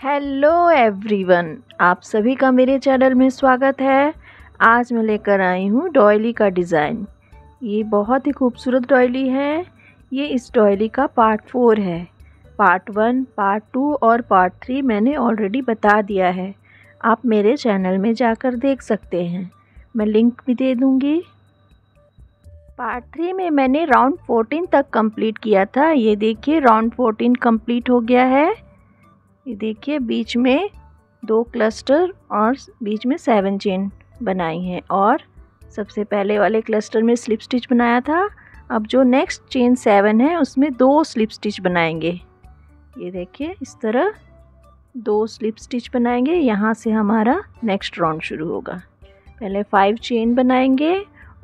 Hello everyone, आप सभी का मेरे चैनल में स्वागत है। आज मैं लेकर आई हूँ डॉयली का डिज़ाइन। ये बहुत ही खूबसूरत डॉयली है। ये इस डॉयली का पार्ट 4 है। पार्ट 1, पार्ट 2 और पार्ट 3 मैंने ऑलरेडी बता दिया है। आप मेरे चैनल में जाकर देख सकते हैं, मैं लिंक भी दे दूँगी। पार्ट 3 में मैंने राउंड 14 तक कंप्लीट किया था। ये देखिए राउंड 14 कंप्लीट हो गया है। ये देखिए बीच में 2 क्लस्टर और बीच में 7 चेन बनाई हैं और सबसे पहले वाले क्लस्टर में स्लिप स्टिच बनाया था। अब जो नेक्स्ट चेन 7 है उसमें 2 स्लिप स्टिच बनाएंगे। ये देखिए इस तरह 2 स्लिप स्टिच बनाएंगे। यहाँ से हमारा नेक्स्ट राउंड शुरू होगा। पहले 5 चेन बनाएंगे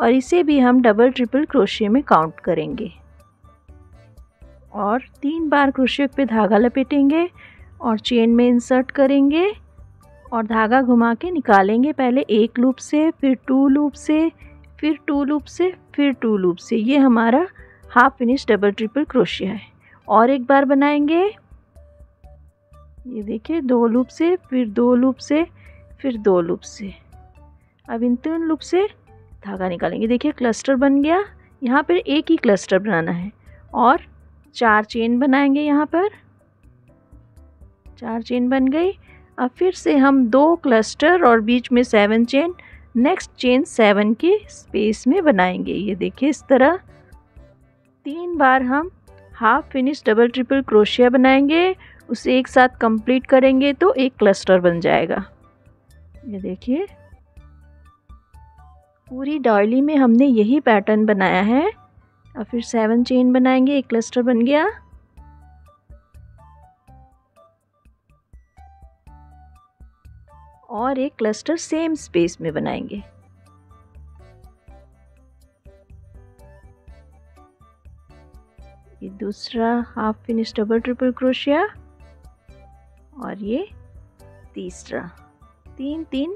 और इसे भी हम डबल ट्रिपल क्रोशिया में काउंट करेंगे और 3 बार क्रोशिया पे धागा लपेटेंगे और चेन में इंसर्ट करेंगे और धागा घुमा के निकालेंगे। पहले एक लूप से, फिर 2 लूप से, फिर 2 लूप से, फिर 2 लूप से। ये हमारा half finish double triple crochet है। और एक बार बनाएंगे। ये देखिए 2 लूप से, फिर 2 लूप से, फिर 2 लूप से। अब इन 3 लूप से धागा निकालेंगे। देखिए क्लस्टर बन गया। यहाँ पर एक ही क्लस्टर बनाना है और 4 चेन बनाएंगे। यहाँ पर 4 चेन बन गई। अब फिर से हम 2 क्लस्टर और बीच में 7 चेन नेक्स्ट चेन 7 के स्पेस में बनाएंगे। ये देखिए इस तरह 3 बार हम half finish double triple crochet बनाएंगे। उसे एक साथ कंप्लीट करेंगे तो एक क्लस्टर बन जाएगा। ये देखिए पूरी डॉयली में हमने यही पैटर्न बनाया है। अब फिर 7 चेन बनाएंगे, एक क्लस्टर बन गया। और एक क्लस्टर सेम स्पेस में बनाएंगे। ये दूसरा हाफ फिनिश डबल ट्रिपल क्रोशिया और ये तीसरा। 3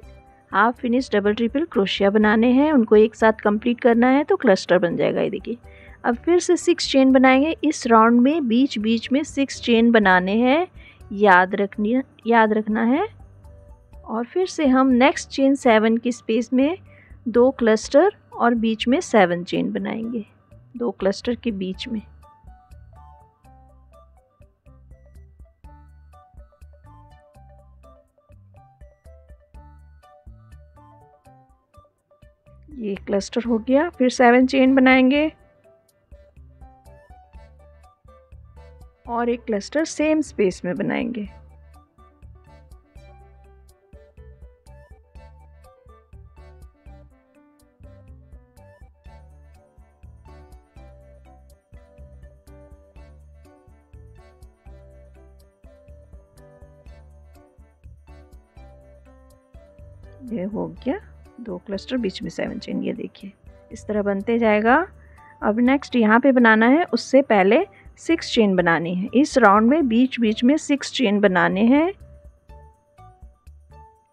half finish double triple crochet बनाने हैं। उनको एक साथ कंप्लीट करना है तो क्लस्टर बन जाएगा। ये देखिए अब फिर से 6 चेन बनाएंगे। इस राउंड में बीच बीच में 6 चेन बनाने हैं, याद रखना है। और फिर से हम नेक्स्ट चेन 7 की स्पेस में 2 क्लस्टर और बीच में 7 चेन बनाएंगे, 2 क्लस्टर के बीच में। ये क्लस्टर हो गया। फिर 7 चेन बनाएंगे और एक क्लस्टर सेम स्पेस में बनाएंगे। ये हो गया 2 क्लस्टर बीच में 7 चेन। ये देखिए इस तरह बनते जाएगा। अब नेक्स्ट यहाँ पे बनाना है, उससे पहले 6 चेन बनानी है। इस राउंड में बीच बीच में 6 चेन बनाने हैं।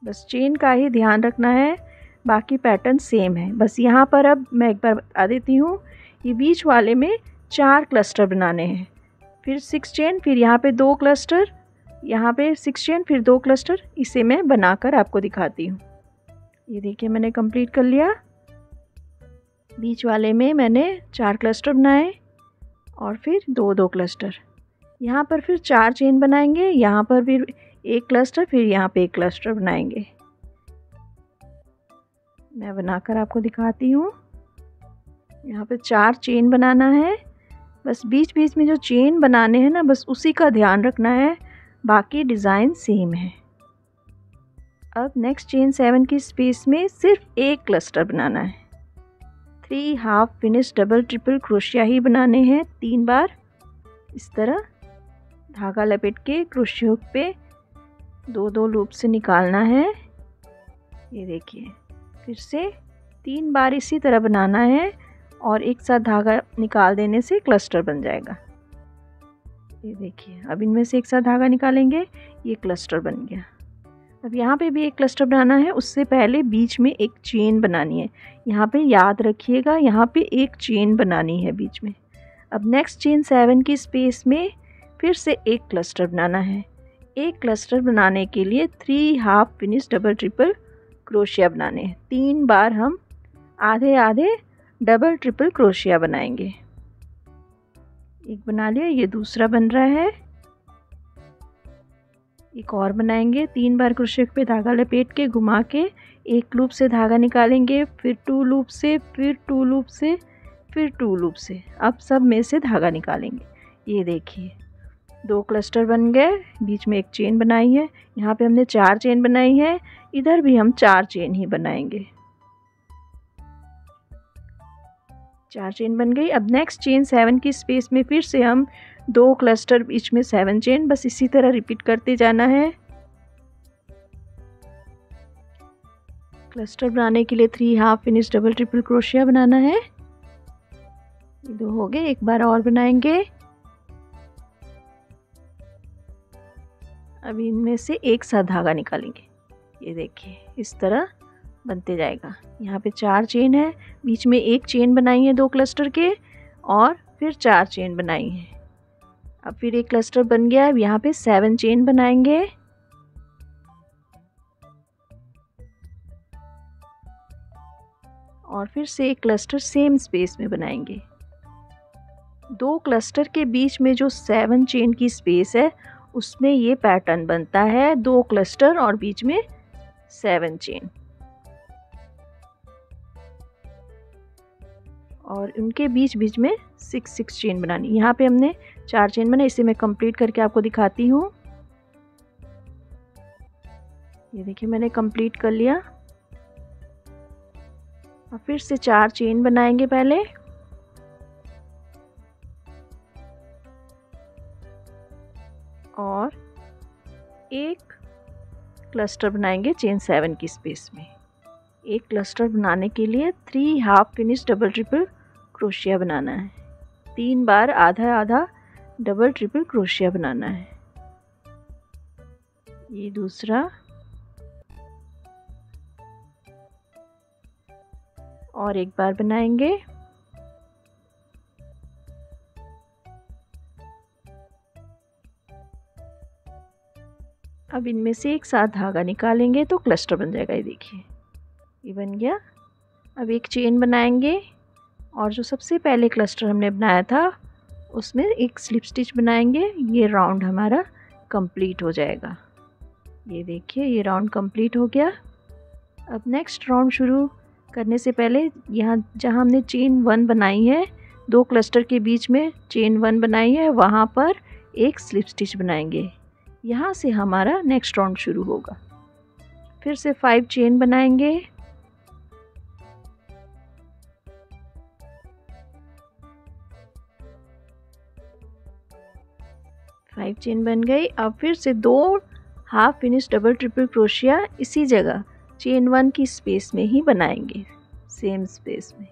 बस चेन का ही ध्यान रखना है, बाकी पैटर्न सेम है। बस यहाँ पर अब मैं एक बार बता देती हूँ। ये बीच वाले में 4 क्लस्टर बनाने हैं, फिर 6 चेन, फिर यहाँ पे 2 क्लस्टर, यहाँ पे 6 चेन, फिर 2 क्लस्टर। इसे मैं बनाकर आपको दिखाती हूँ। ये देखिए मैंने कंप्लीट कर लिया। बीच वाले में मैंने 4 क्लस्टर बनाए और फिर 2 क्लस्टर। यहाँ पर फिर 4 चेन बनाएंगे, यहाँ पर फिर 1 क्लस्टर, फिर यहाँ पे 1 क्लस्टर बनाएंगे। मैं बनाकर आपको दिखाती हूँ। यहाँ पे 4 चेन बनाना है। बस बीच बीच में जो चेन बनाने हैं ना, बस उसी का ध्यान रखना है, बाकी डिज़ाइन सेम है। अब नेक्स्ट चेन 7 की स्पेस में सिर्फ 1 क्लस्टर बनाना है। 3 हाफ फिनिश डबल ट्रिपल क्रोशिया ही बनाने हैं 3 बार। इस तरह धागा लपेट के क्रोशिया हुक पे 2 लूप से निकालना है। ये देखिए फिर से 3 बार इसी तरह बनाना है और एक साथ धागा निकाल देने से क्लस्टर बन जाएगा। ये देखिए अब इनमें से एक साथ धागा निकालेंगे, ये क्लस्टर बन गया। अब यहाँ पे भी एक क्लस्टर बनाना है, उससे पहले बीच में एक चेन बनानी है। यहाँ पे याद रखिएगा, यहाँ पे एक चेन बनानी है बीच में। अब नेक्स्ट चेन 7 की स्पेस में फिर से एक क्लस्टर बनाना है। एक क्लस्टर बनाने के लिए 3 half finish double triple crochet बनाने हैं। 3 बार हम आधे आधे डबल ट्रिपल क्रोशिया बनाएंगे। एक बना लिया, ये दूसरा बन रहा है। एक और बनाएंगे। 3 बार क्रोशिया पे धागा लपेट के घुमा के एक लूप से धागा निकालेंगे, फिर 2 लूप से, फिर 2 लूप से, फिर 2 लूप से। अब सब में से धागा निकालेंगे। ये देखिए 2 क्लस्टर बन गए, बीच में एक चेन बनाई है। यहाँ पे हमने 4 चेन बनाई है, इधर भी हम 4 चेन ही बनाएंगे। 4 चेन बन गई। अब नेक्स्ट चेन 7 की स्पेस में फिर से हम 2 क्लस्टर, बीच में 7 चेन, बस इसी तरह रिपीट करते जाना है। क्लस्टर बनाने के लिए 3 हाफ फिनिश डबल ट्रिपल क्रोशिया बनाना है। ये 2 हो गए, एक बार और बनाएंगे। अब इनमें से एक साथ धागा निकालेंगे। ये देखिए इस तरह बनते जाएगा। यहाँ पे 4 चेन है, बीच में एक चेन बनाई है 2 क्लस्टर के, और फिर 4 चेन बनाई है। अब फिर एक क्लस्टर बन गया। अब यहाँ पे 7 चेन बनाएंगे। और फिर से एक क्लस्टर सेम स्पेस में बनाएंगे। 2 क्लस्टर के बीच में जो 7 चेन की स्पेस है उसमें ये पैटर्न बनता है। 2 क्लस्टर और बीच में 7 चेन, और उनके बीच बीच में 6 चेन बनानी। यहाँ पे हमने 4 चेन बनाई, इसे मैं कंप्लीट करके आपको दिखाती हूँ। ये देखिए मैंने कंप्लीट कर लिया। और फिर से 4 चेन बनाएंगे पहले, और एक क्लस्टर बनाएंगे चेन 7 की स्पेस में। एक क्लस्टर बनाने के लिए 3 हाफ फिनिश डबल ट्रिपल क्रोशिया बनाना है। 3 बार आधा आधा डबल ट्रिपल क्रोशिया बनाना है। ये दूसरा, और एक बार बनाएंगे। अब इनमें से एक साथ धागा निकालेंगे तो क्लस्टर बन जाएगा। ये देखिए ये बन गया। अब एक चेन बनाएंगे, और जो सबसे पहले क्लस्टर हमने बनाया था उसमें एक स्लिप स्टिच बनाएंगे। ये राउंड हमारा कंप्लीट हो जाएगा। ये देखिए ये राउंड कंप्लीट हो गया। अब नेक्स्ट राउंड शुरू करने से पहले यहाँ जहाँ हमने चेन 1 बनाई है, 2 क्लस्टर के बीच में चेन 1 बनाई है, वहाँ पर एक स्लिप स्टिच बनाएंगे। यहाँ से हमारा नेक्स्ट राउंड शुरू होगा। फिर से 5 चेन बनाएंगे। फाइव चेन बन गई। अब फिर से 2 half finish double triple crochet इसी जगह चेन 1 की स्पेस में ही बनाएंगे, सेम स्पेस में।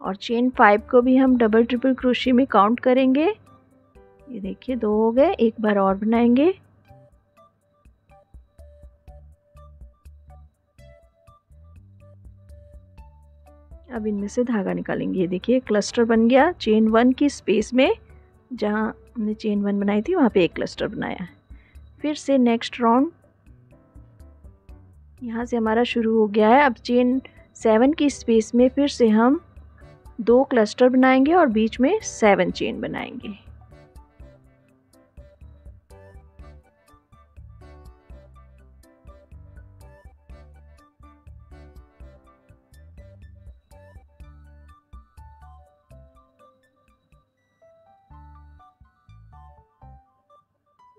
और चेन 5 को भी हम डबल ट्रिपल क्रोशिया में काउंट करेंगे। ये देखिए 2 हो गए, एक बार और बनाएंगे। अब इनमें से धागा निकालेंगे। ये देखिए क्लस्टर बन गया चेन 1 की स्पेस में, जहाँ हमने चेन 1 बनाई थी वहाँ पे एक क्लस्टर बनाया। फिर से नेक्स्ट राउंड यहाँ से हमारा शुरू हो गया है। अब चेन 7 की स्पेस में फिर से हम 2 क्लस्टर बनाएंगे और बीच में 7 चेन बनाएंगे।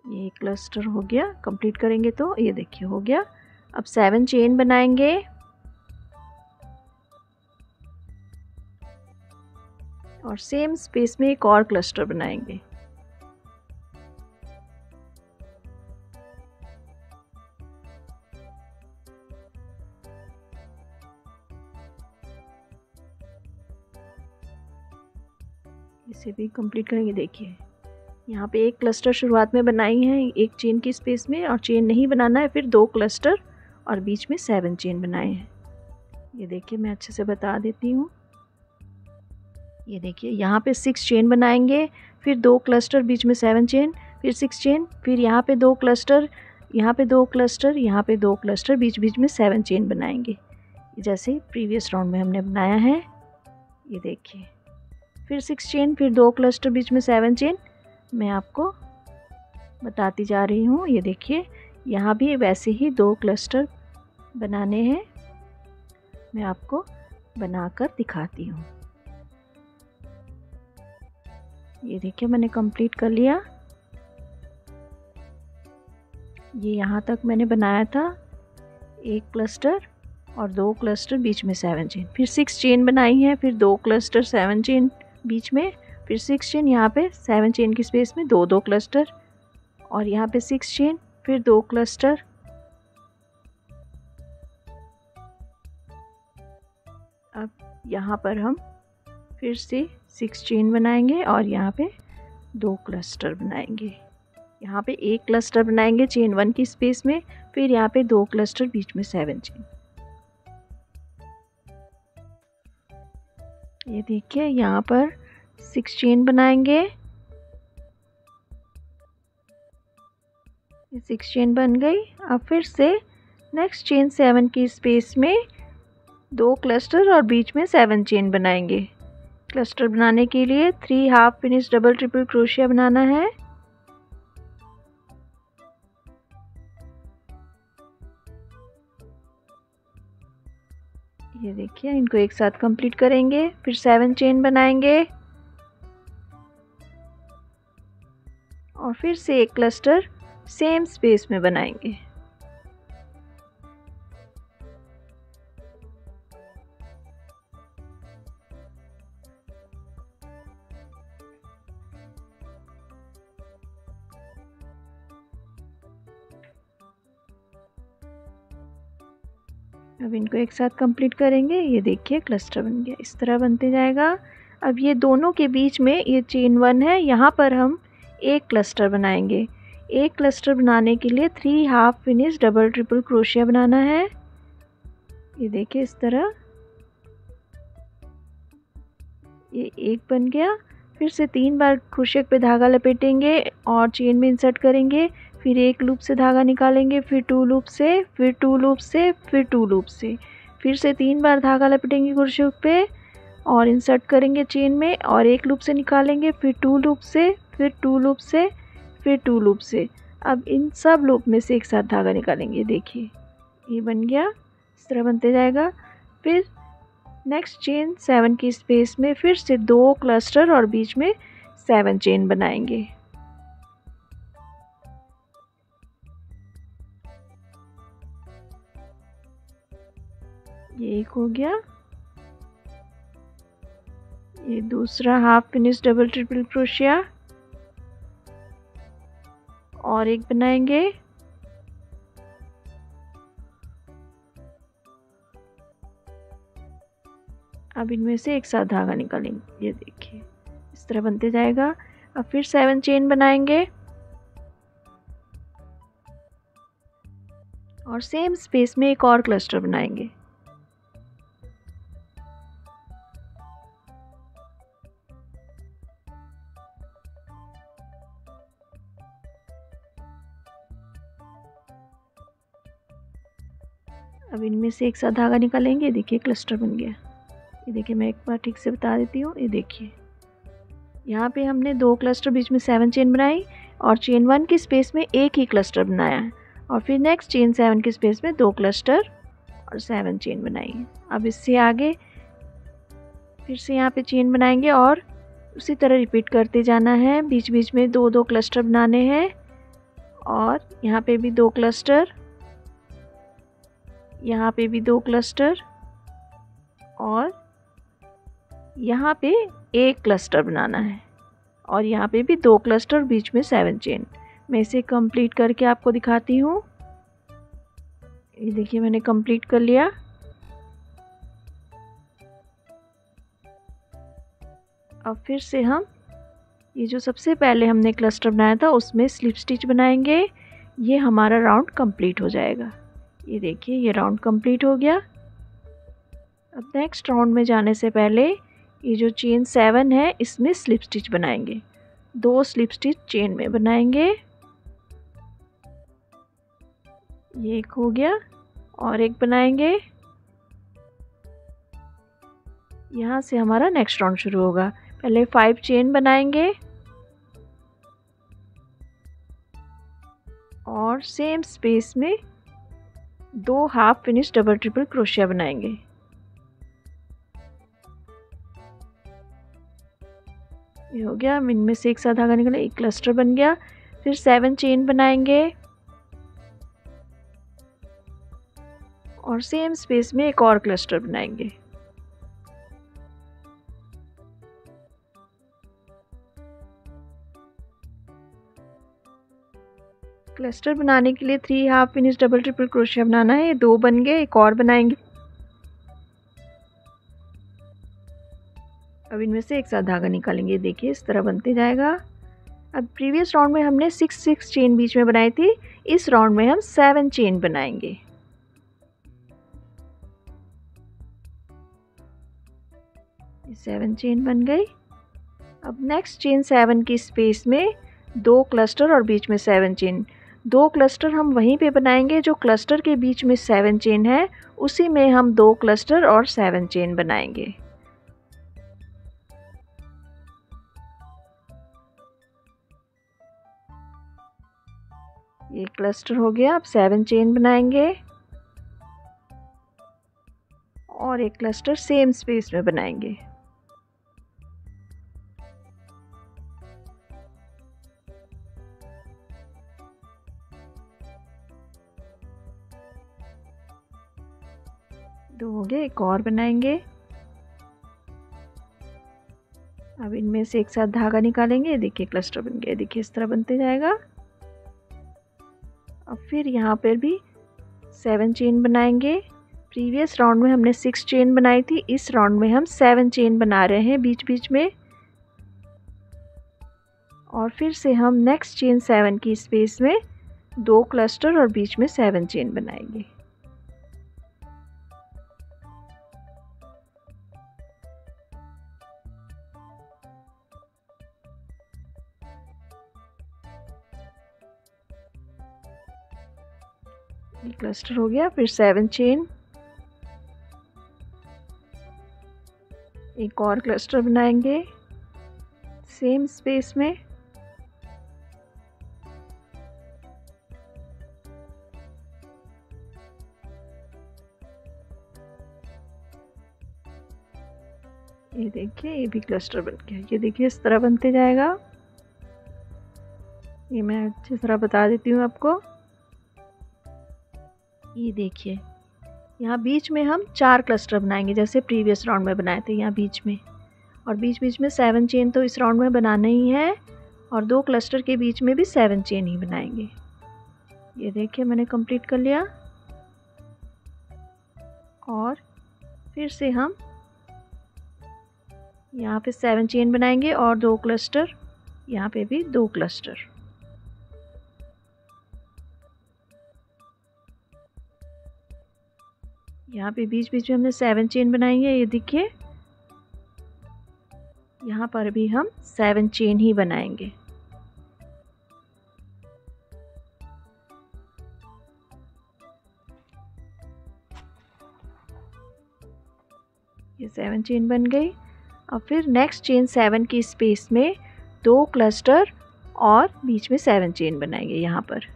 ये क्लस्टर हो गया। कंप्लीट करेंगे तो ये देखिए हो गया। अब 7 चेन बनाएंगे, और सेम स्पेस में एक और क्लस्टर बनाएंगे। इसे भी कंप्लीट करेंगे। देखिए यहाँ पे एक क्लस्टर शुरुआत में बनाई है एक चेन की स्पेस में, और चेन नहीं बनाना है। फिर 2 क्लस्टर और बीच में 7 चेन बनाए हैं। ये देखिए मैं अच्छे से बता देती हूँ। ये देखिए यहाँ पे 6 चेन बनाएंगे, फिर 2 क्लस्टर बीच में 7 चेन, फिर 6 चेन, फिर यहाँ पे 2 क्लस्टर, यहाँ पे 2 क्लस्टर, यहाँ पे 2 क्लस्टर, बीच बीच में 7 चेन बनाएंगे जैसे प्रीवियस राउंड में हमने बनाया है। ये देखिए, फिर 6 चेन, फिर 2 क्लस्टर, बीच में 7 चेन। मैं आपको बताती जा रही हूँ। ये देखिए, यहाँ भी वैसे ही 2 क्लस्टर बनाने हैं। मैं आपको बनाकर दिखाती हूँ। ये देखिए, मैंने कंप्लीट कर लिया। ये यहाँ तक मैंने बनाया था, 1 क्लस्टर और 2 क्लस्टर, बीच में 7 चेन, फिर 6 चेन बनाई है, फिर 2 क्लस्टर, 7 चेन बीच में, फिर 6 चेन, यहाँ पे 7 चेन की स्पेस में 2 क्लस्टर, और यहाँ पे 6 चेन, फिर 2 क्लस्टर। अब यहाँ पर हम फिर से 6 चेन बनाएंगे और यहाँ पे 2 क्लस्टर बनाएंगे। यहाँ पे 1 क्लस्टर बनाएंगे चेन 1 की स्पेस में, फिर यहाँ पे 2 क्लस्टर, बीच में 7 चेन। ये देखिए, यहाँ पर 6 चेन बनाएंगे। ये 6 चेन बन गई। अब फिर से नेक्स्ट चेन 7 की स्पेस में 2 क्लस्टर और बीच में 7 चेन बनाएंगे। क्लस्टर बनाने के लिए 3 हाफ फिनिश डबल ट्रिपल क्रोशिया बनाना है। ये देखिए, इनको एक साथ कंप्लीट करेंगे, फिर 7 चेन बनाएंगे और फिर से 1 क्लस्टर सेम स्पेस में बनाएंगे। अब इनको एक साथ कंप्लीट करेंगे। ये देखिए, क्लस्टर बन गया, इस तरह बनते जाएगा। अब ये दोनों के बीच में ये चेन 1 है, यहाँ पर हम 1 क्लस्टर बनाएंगे। 1 क्लस्टर बनाने के लिए 3 हाफ फिनिश डबल ट्रिपल क्रोशिया बनाना है। ये देखिए, इस तरह ये 1 बन गया। फिर से 3 बार क्रोशिया पे धागा लपेटेंगे और चेन में इंसर्ट करेंगे, फिर 1 लूप से धागा निकालेंगे, फिर 2 लूप से, फिर 2 लूप से, फिर 2 लूप से, फिर से 3 बार धागा लपेटेंगे क्रोशिया पे और इंसर्ट करेंगे चेन में और 1 लूप से निकालेंगे, फिर 2 लूप से, फिर 2 लूप से, फिर 2 लूप से। अब इन सब लूप में से एक साथ धागा निकालेंगे। देखिए, ये बन गया, इस तरह बनते जाएगा। फिर नेक्स्ट चेन 7 की स्पेस में फिर से 2 क्लस्टर और बीच में 7 चेन बनाएंगे। ये एक हो गया। ये दूसरा हाफ फिनिश डबल ट्रिपल क्रोशिया और एक बनाएंगे। अब इनमें से एक साथ धागा निकालेंगे। ये देखिए, इस तरह बनते जाएगा। अब फिर 7 चेन बनाएंगे और सेम स्पेस में एक और क्लस्टर बनाएंगे। अब इनमें से एक साथ धागा निकालेंगे। देखिए, क्लस्टर बन गया। ये देखिए, मैं एक बार ठीक से बता देती हूँ। ये देखिए, यहाँ पे हमने 2 क्लस्टर, बीच में 7 चेन बनाई और चेन 1 की स्पेस में एक ही क्लस्टर बनाया है और फिर नेक्स्ट चेन 7 की स्पेस में 2 क्लस्टर और 7 चेन बनाई है। अब इससे आगे फिर से यहाँ पे चेन बनाएंगे और उसी तरह रिपीट करते जाना है। बीच बीच में 2-2 क्लस्टर बनाने हैं और यहाँ पे भी 2 क्लस्टर, यहाँ पे भी 2 क्लस्टर और यहाँ पे 1 क्लस्टर बनाना है और यहाँ पे भी 2 क्लस्टर, बीच में 7 चेन। मैं इसे कंप्लीट करके आपको दिखाती हूँ। ये देखिए, मैंने कंप्लीट कर लिया। अब फिर से हम ये जो सबसे पहले हमने क्लस्टर बनाया था उसमें स्लिप स्टिच बनाएंगे। ये हमारा राउंड कंप्लीट हो जाएगा। ये देखिए, ये राउंड कंप्लीट हो गया। अब नेक्स्ट राउंड में जाने से पहले ये जो चेन 7 है इसमें स्लिप स्टिच बनाएंगे 2 स्लिप स्टिच चेन में बनाएंगे। ये एक हो गया और एक बनाएंगे। यहाँ से हमारा नेक्स्ट राउंड शुरू होगा। पहले 5 चेन बनाएंगे और सेम स्पेस में 2 half finish double triple crochet बनाएंगे। ये हो गया। इनमें से एक साथ धागा निकाला, एक क्लस्टर बन गया। फिर 7 चेन बनाएंगे और सेम स्पेस में एक और क्लस्टर बनाएंगे। क्लस्टर बनाने के लिए 3 हाफ फिनिश डबल ट्रिपल क्रोशिया बनाना है। 2 बन गए, एक और बनाएंगे। अब इनमें से एक साथ धागा निकालेंगे। देखिए इस तरह बनते जाएगा। अब प्रीवियस राउंड में हमने 6 चेन बीच में बनाई थी, इस राउंड में हम 7 चेन बनाएंगे। ये 7 चेन बन गई। अब नेक्स्ट चेन 7 की स्पेस में 2 क्लस्टर और बीच में 7 चेन। 2 क्लस्टर हम वहीं पे बनाएंगे जो क्लस्टर के बीच में 7 चेन है, उसी में हम 2 क्लस्टर और 7 चेन बनाएंगे। ये क्लस्टर हो गया। अब 7 चेन बनाएंगे और एक क्लस्टर सेम स्पेस में बनाएंगे। दो हो गए, एक और बनाएंगे। अब इनमें से एक साथ धागा निकालेंगे। देखिए क्लस्टर बन गया। देखिए इस तरह बनते जाएगा। अब फिर यहाँ पर भी 7 चेन बनाएंगे। प्रीवियस राउंड में हमने 6 चेन बनाई थी, इस राउंड में हम 7 चेन बना रहे हैं बीच बीच में। और फिर से हम नेक्स्ट चेन 7 की स्पेस में 2 क्लस्टर और बीच में 7 चेन बनाएंगे। ये क्लस्टर हो गया। फिर 7 चेन, एक और क्लस्टर बनाएंगे सेम स्पेस में। ये देखिए ये भी क्लस्टर बन गया। ये देखिए इस तरह बनते जाएगा। ये मैं अच्छी तरह बता देती हूँ आपको। ये देखिए यहाँ बीच में हम 4 क्लस्टर बनाएंगे जैसे प्रीवियस राउंड में बनाए थे। यहाँ बीच में और बीच बीच में 7 चेन तो इस राउंड में बनाना ही है और 2 क्लस्टर के बीच में भी 7 चेन ही बनाएंगे। ये देखिए मैंने कंप्लीट कर लिया। और फिर से हम यहाँ पे 7 चेन बनाएंगे और 2 क्लस्टर, यहाँ पे भी 2 क्लस्टर। यहाँ पे बीच बीच में हमने 7 चेन बनाई है। ये देखिए यहाँ पर भी हम 7 चेन ही बनाएंगे। ये 7 चेन बन गई। अब फिर नेक्स्ट चेन 7 की स्पेस में 2 क्लस्टर और बीच में 7 चेन बनाएंगे। यहाँ पर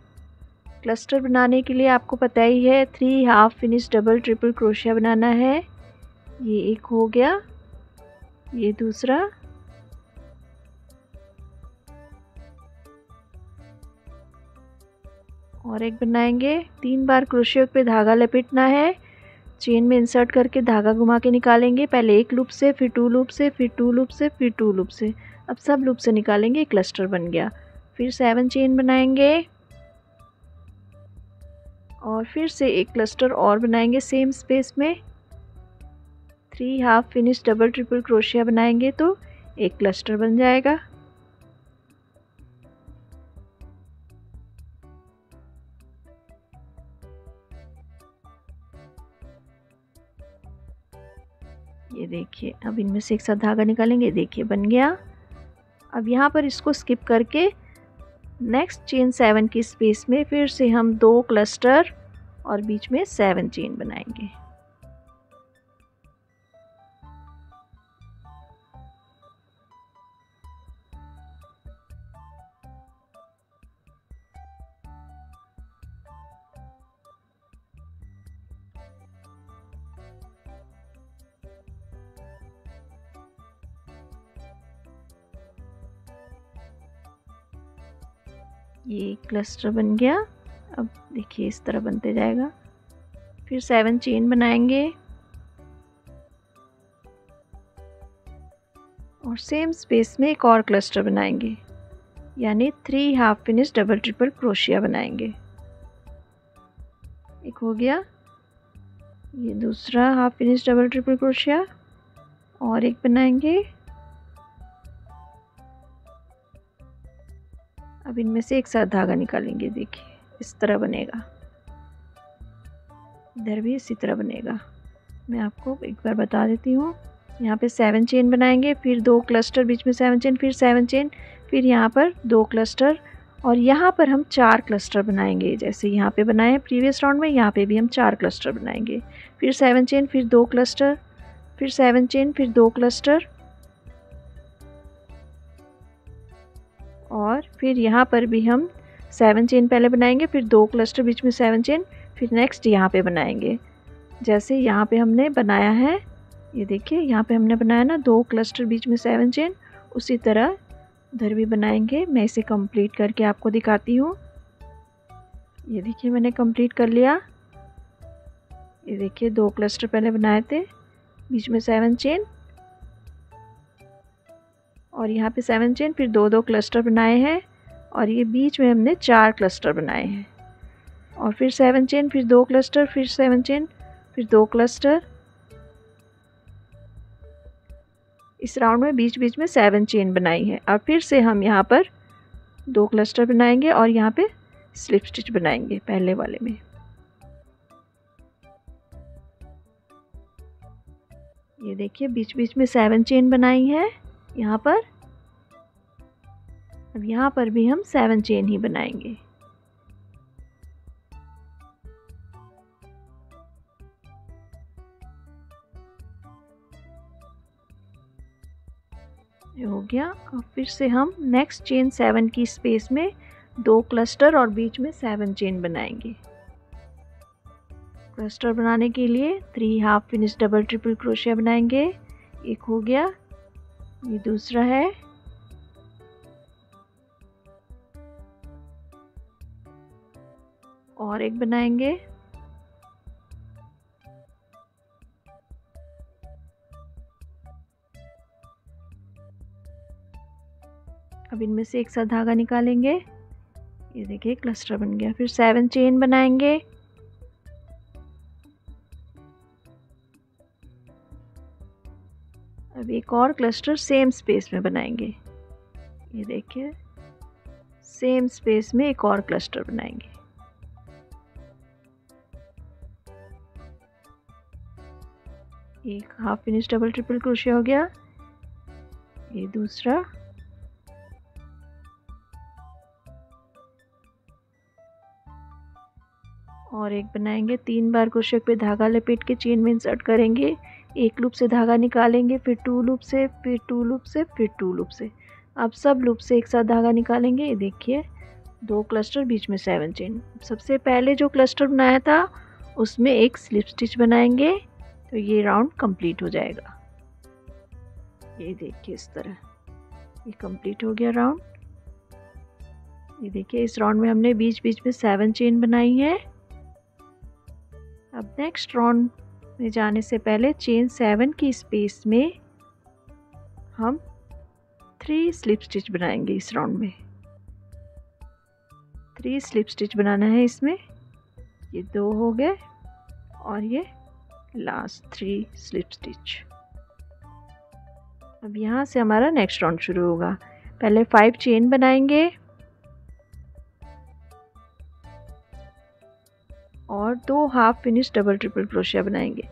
क्लस्टर बनाने के लिए आपको पता ही है 3 हाफ फिनिश डबल ट्रिपल क्रोशिया बनाना है। ये एक हो गया, ये दूसरा, और एक बनाएंगे। 3 बार क्रोशिया पे धागा लपेटना है। चेन में इंसर्ट करके धागा घुमा के निकालेंगे। पहले एक लूप से, फिर 2 लूप से, फिर 2 लूप से, फिर 2 लूप से। अब सब लूप से निकालेंगे। क्लस्टर बन गया। फिर 7 चेन बनाएंगे और फिर से एक क्लस्टर और बनाएंगे सेम स्पेस में। 3 half finish double triple crochet बनाएंगे तो एक क्लस्टर बन जाएगा। ये देखिए अब इनमें से एक साथ धागा निकालेंगे। देखिए बन गया। अब यहाँ पर इसको स्किप करके नेक्स्ट चेन 7 की स्पेस में फिर से हम 2 क्लस्टर और बीच में 7 चेन बनाएंगे। ये क्लस्टर बन गया। अब देखिए इस तरह बनते जाएगा। फिर 7 चेन बनाएंगे और सेम स्पेस में एक और क्लस्टर बनाएंगे, यानी 3 half finish double triple crochet बनाएंगे। एक हो गया, ये दूसरा हाफ फिनिश डबल ट्रिपल क्रोशिया और एक बनाएंगे। अब इनमें से एक साथ धागा निकालेंगे। देखिए इस तरह बनेगा, इधर भी इसी तरह बनेगा। मैं आपको एक बार बता देती हूँ। यहाँ पे 7 चेन बनाएंगे, फिर 2 क्लस्टर, बीच में 7 चेन, फिर 7 चेन, फिर यहाँ पर 2 क्लस्टर और यहाँ पर हम 4 क्लस्टर बनाएंगे। जैसे यहाँ पे बनाए प्रीवियस राउंड में, यहाँ पे भी हम 4 क्लस्टर बनाएंगे। फिर 7 चेन, फिर 2 क्लस्टर, फिर 7 चेन, फिर 2 क्लस्टर और फिर यहाँ पर भी हम 7 चेन पहले बनाएंगे, फिर 2 क्लस्टर, बीच में 7 चेन, फिर नेक्स्ट यहाँ पे बनाएंगे। जैसे यहाँ पे हमने बनाया है, ये देखिए यहाँ पे हमने बनाया ना 2 क्लस्टर, बीच में 7 चेन, उसी तरह उधर भी बनाएंगे। मैं इसे कंप्लीट करके आपको दिखाती हूँ। ये देखिए मैंने कंप्लीट कर लिया। ये देखिए 2 क्लस्टर पहले बनाए थे, बीच में 7 चेन और यहाँ पे 7 चेन, फिर 2 क्लस्टर बनाए हैं और ये बीच में हमने 4 क्लस्टर बनाए हैं और फिर 7 चेन, फिर 2 क्लस्टर, फिर 7 चेन, फिर 2 क्लस्टर। इस राउंड में बीच बीच में 7 चेन बनाई है और फिर से हम यहाँ पर 2 क्लस्टर बनाएंगे और यहाँ पे स्लिप स्टिच बनाएंगे पहले वाले में। ये देखिए बीच बीच में 7 चेन बनाई है यहाँ पर। अब यहाँ पर भी हम 7 चेन ही बनाएंगे। ये हो गया। अब फिर से हम नेक्स्ट चेन 7 की स्पेस में 2 क्लस्टर और बीच में 7 चेन बनाएंगे। क्लस्टर बनाने के लिए 3 half finish double triple crochet बनाएंगे। एक हो गया, ये दूसरा है और एक बनाएंगे। अब इनमें से एक साथ धागा निकालेंगे। ये देखिए क्लस्टर बन गया। फिर 7 चेन बनाएंगे। अब एक और क्लस्टर सेम स्पेस में बनाएंगे। ये देखिए सेम स्पेस में एक और क्लस्टर बनाएंगे। एक half finish double triple crochet हो गया, ये दूसरा और एक बनाएंगे। 3 बार क्रोशिया पे धागा लपेट के चेन में इंसर्ट करेंगे। एक लूप से धागा निकालेंगे, फिर 2 लूप से, फिर 2 लूप से, फिर 2 लूप से। अब सब लूप से एक साथ धागा निकालेंगे। ये देखिए 2 क्लस्टर, बीच में 7 चेन। सबसे पहले जो क्लस्टर बनाया था उसमें एक स्लिप स्टिच बनाएंगे तो ये राउंड कंप्लीट हो जाएगा। ये देखिए इस तरह ये कंप्लीट हो गया राउंड। ये देखिए इस राउंड में हमने बीच बीच में 7 चेन बनाई है। अब नेक्स्ट राउंड में जाने से पहले चेन 7 की स्पेस में हम 3 स्लिप स्टिच बनाएंगे। इस राउंड में 3 स्लिप स्टिच बनाना है इसमें। ये 2 हो गए और ये लास्ट 3 स्लिप स्टिच। अब यहाँ से हमारा नेक्स्ट राउंड शुरू होगा। पहले 5 चेन बनाएंगे और 2 half finish double triple crochet बनाएंगे।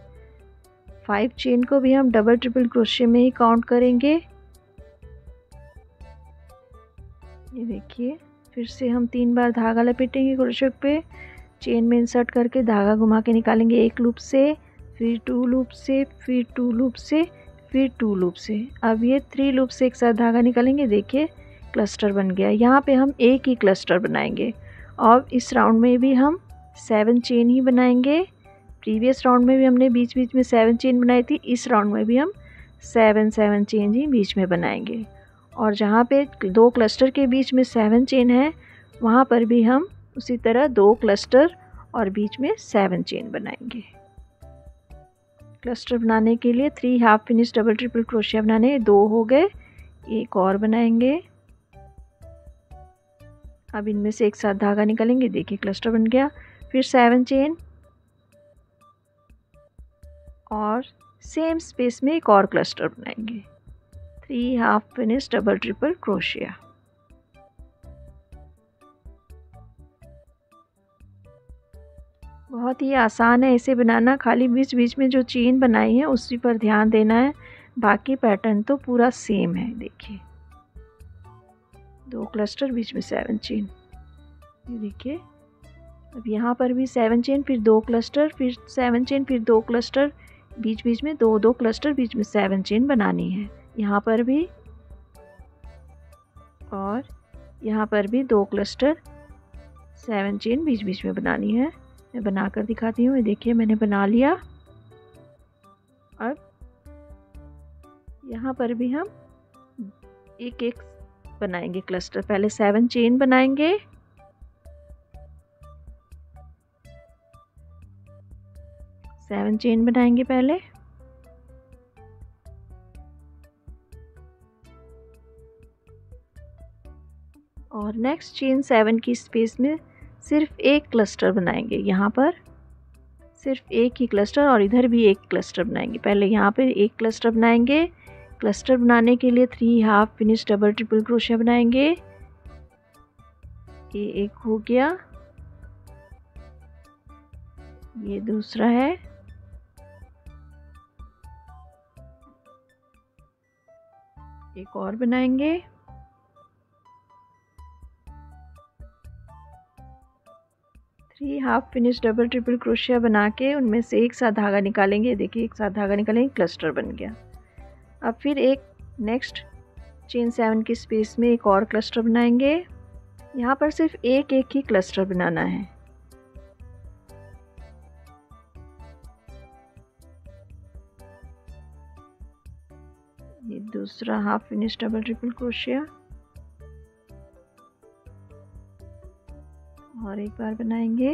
5 चेन को भी हम डबल ट्रिपल क्रोशिया में ही काउंट करेंगे। ये देखिए, फिर से हम 3 बार धागा लपेटेंगे क्रोशे पे, चेन में इंसर्ट करके धागा घुमा के निकालेंगे एक लूप से, फिर 2 लूप से, फिर 2 लूप से, फिर 2 लूप से। अब ये 3 लूप से एक साथ धागा निकालेंगे। देखिए क्लस्टर बन गया। यहाँ पे हम एक ही क्लस्टर बनाएंगे और इस राउंड में भी हम 7 चेन ही बनाएंगे। प्रीवियस राउंड में भी हमने बीच बीच में 7 चेन बनाई थी, इस राउंड में भी हम 7 चेन ही बीच में बनाएंगे। और जहाँ पे 2 क्लस्टर के बीच में 7 चेन है, वहाँ पर भी हम उसी तरह 2 क्लस्टर और बीच में 7 चेन बनाएंगे। क्लस्टर बनाने के लिए 3 half finish double triple crochet बनाने, 2 हो गए, एक और बनाएंगे। अब इनमें से एक साथ धागा निकालेंगे। देखिए क्लस्टर बन गया। फिर 7 चेन और सेम स्पेस में एक और क्लस्टर बनाएंगे। 3 half finish double triple crochet. बहुत ही आसान है इसे बनाना, खाली बीच बीच में जो चेन बनाई है उसी पर ध्यान देना है, बाकी पैटर्न तो पूरा सेम है। देखिए 2 क्लस्टर बीच में 7 चेन। ये देखिए अब यहाँ पर भी 7 चेन, फिर 2 क्लस्टर, फिर 7 चेन, फिर 2 क्लस्टर, बीच बीच में 2 क्लस्टर, बीच में 7 चेन बनानी है। यहाँ पर भी और यहाँ पर भी 2 क्लस्टर 7 चेन बीच बीच में बनानी है। मैं बनाकर दिखाती हूँ। ये देखिए मैंने बना लिया। अब यहाँ पर भी हम एक एक बनाएंगे क्लस्टर। पहले 7 चेन बनाएंगे, पहले और नेक्स्ट चेन 7 की स्पेस में सिर्फ एक क्लस्टर बनाएंगे। यहाँ पर सिर्फ एक ही क्लस्टर और इधर भी एक क्लस्टर बनाएंगे। पहले यहाँ पे एक क्लस्टर बनाएंगे। क्लस्टर बनाने के लिए 3 half finish double triple crochet बनाएंगे। ये एक हो गया, ये दूसरा है, एक और बनाएंगे। Three half finish double triple crochet बना के उनमें से एक साथ धागा निकालेंगे। देखिए एक साथ धागा निकालेंगे, क्लस्टर बन गया। अब फिर एक नेक्स्ट चेन 7 की स्पेस में एक और क्लस्टर बनाएंगे। यहाँ पर सिर्फ एक ही क्लस्टर बनाना है। ये दूसरा हाफ फिनिश डबल ट्रिपल क्रोशिया और एक बार बनाएंगे।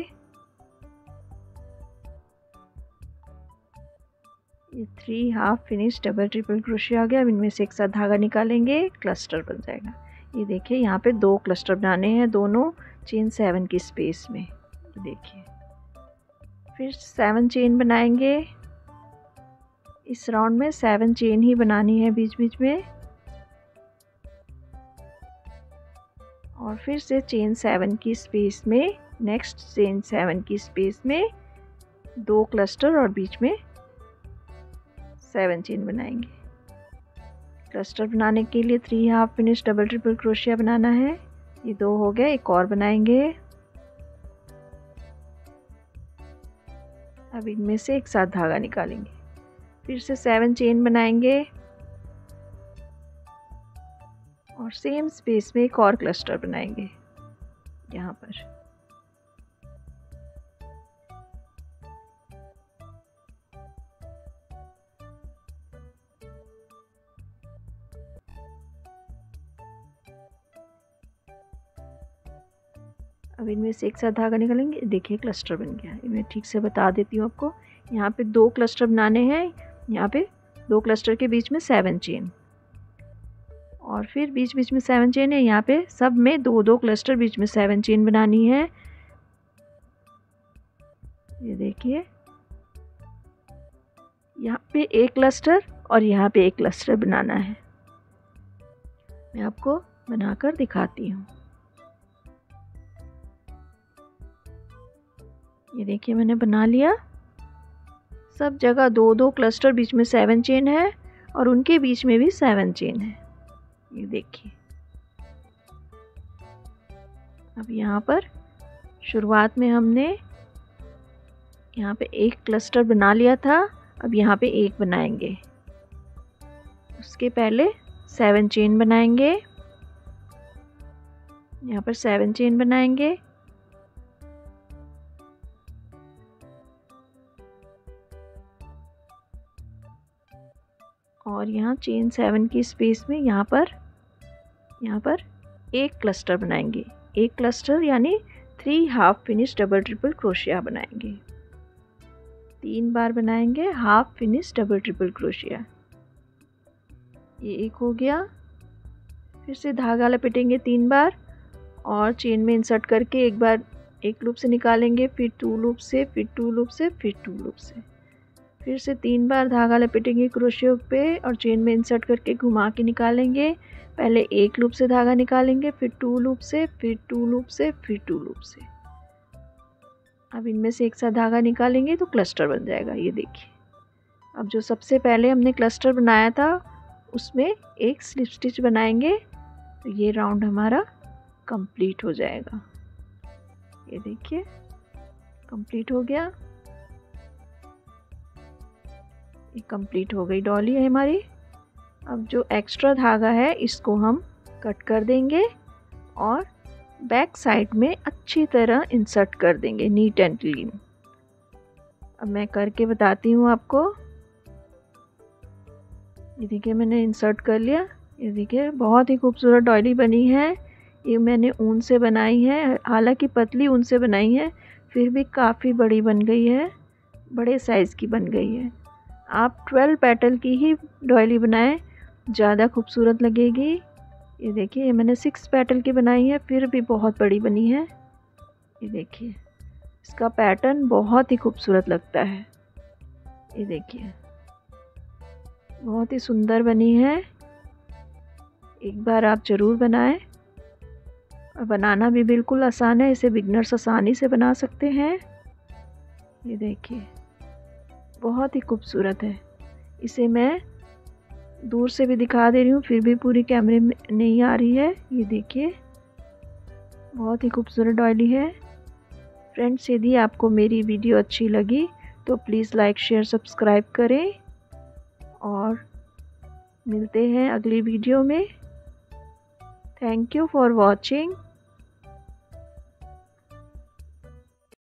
ये 3 हाफ फिनिश डबल ट्रिपल क्रोशिया आ गया। अब इनमें से एक साथ धागा निकालेंगे, क्लस्टर बन जाएगा। ये देखिए यहाँ पे 2 क्लस्टर बनाने हैं दोनों चेन 7 की स्पेस में। देखिए फिर 7 चेन बनाएंगे। इस राउंड में 7 चेन ही बनानी है बीच बीच में। और फिर से चेन 7 की स्पेस में, नेक्स्ट चेन 7 की स्पेस में 2 क्लस्टर और बीच में 7 चेन बनाएंगे। क्लस्टर बनाने के लिए 3 हाफ फिनिश डबल ट्रिपल क्रोशिया बनाना है। ये 2 हो गए, एक और बनाएंगे। अब इनमें से एक साथ धागा निकालेंगे, फिर से 7 चेन बनाएंगे और सेम स्पेस में एक और क्लस्टर बनाएंगे यहाँ पर। अब इनमें से एक साथ धागा निकालेंगे। देखिए क्लस्टर बन गया। मैं ठीक से बता देती हूँ आपको। यहाँ पे 2 क्लस्टर बनाने हैं। यहाँ पे 2 क्लस्टर के बीच में 7 चेन और फिर बीच बीच में 7 चेन है। यहाँ पे सब में 2 क्लस्टर बीच में 7 चेन बनानी है। ये देखिए यहाँ पे एक क्लस्टर और यहाँ पे एक क्लस्टर बनाना है। मैं आपको बनाकर दिखाती हूँ। ये देखिए मैंने बना लिया। सब जगह 2 क्लस्टर, बीच में 7 चेन है और उनके बीच में भी 7 चेन है। ये देखिए अब यहाँ पर शुरुआत में हमने यहाँ पे एक क्लस्टर बना लिया था, अब यहाँ पे एक बनाएंगे। उसके पहले 7 चेन बनाएंगे, यहाँ पर 7 चेन बनाएंगे। और यहाँ चेन 7 की स्पेस में यहाँ पर एक क्लस्टर बनाएंगे। एक क्लस्टर यानी 3 half finish double triple crochet बनाएंगे। 3 बार बनाएंगे half finish double triple crochet. ये एक हो गया। फिर से धागा लपेटेंगे 3 बार और चेन में इंसर्ट करके एक बार एक लूप से निकालेंगे, फिर 2 लूप से, फिर 2 लूप से, फिर 2 लूप से। फिर से 3 बार धागा लपेटेंगे क्रोशिया पे और चेन में इंसर्ट करके घुमा के निकालेंगे। पहले एक लूप से धागा निकालेंगे, फिर 2 लूप से, फिर 2 लूप से, फिर 2 लूप से। अब इनमें से एक साथ धागा निकालेंगे तो क्लस्टर बन जाएगा। ये देखिए, अब जो सबसे पहले हमने क्लस्टर बनाया था उसमें एक स्लिप स्टिच बनाएंगे तो ये राउंड हमारा कंप्लीट हो जाएगा। ये देखिए कंप्लीट हो गया। ये कंप्लीट हो गई डॉली है हमारी। अब जो एक्स्ट्रा धागा है इसको हम कट कर देंगे और बैक साइड में अच्छी तरह इंसर्ट कर देंगे, नीट एंड क्लीन। अब मैं करके बताती हूँ आपको। ये देखिए मैंने इंसर्ट कर लिया। ये देखिए बहुत ही खूबसूरत डॉली बनी है। ये मैंने ऊन से बनाई है, हालांकि पतली ऊन से बनाई है, फिर भी काफ़ी बड़ी बन गई है, बड़े साइज़ की बन गई है। आप 12 पेटल की ही डॉली बनाएं, ज़्यादा खूबसूरत लगेगी। ये देखिए ये मैंने 6 पेटल की बनाई है, फिर भी बहुत बड़ी बनी है। ये देखिए इसका पैटर्न बहुत ही खूबसूरत लगता है। ये देखिए बहुत ही सुंदर बनी है। एक बार आप ज़रूर बनाएं और बनाना भी बिल्कुल आसान है, इसे बिगनर्स आसानी से बना सकते हैं। ये देखिए बहुत ही खूबसूरत है। इसे मैं दूर से भी दिखा दे रही हूँ, फिर भी पूरी कैमरे में नहीं आ रही है। ये देखिए बहुत ही खूबसूरत डॉली है। फ्रेंड्स, यदि आपको मेरी वीडियो अच्छी लगी तो प्लीज़ लाइक शेयर सब्सक्राइब करें और मिलते हैं अगली वीडियो में। Thank you for watching.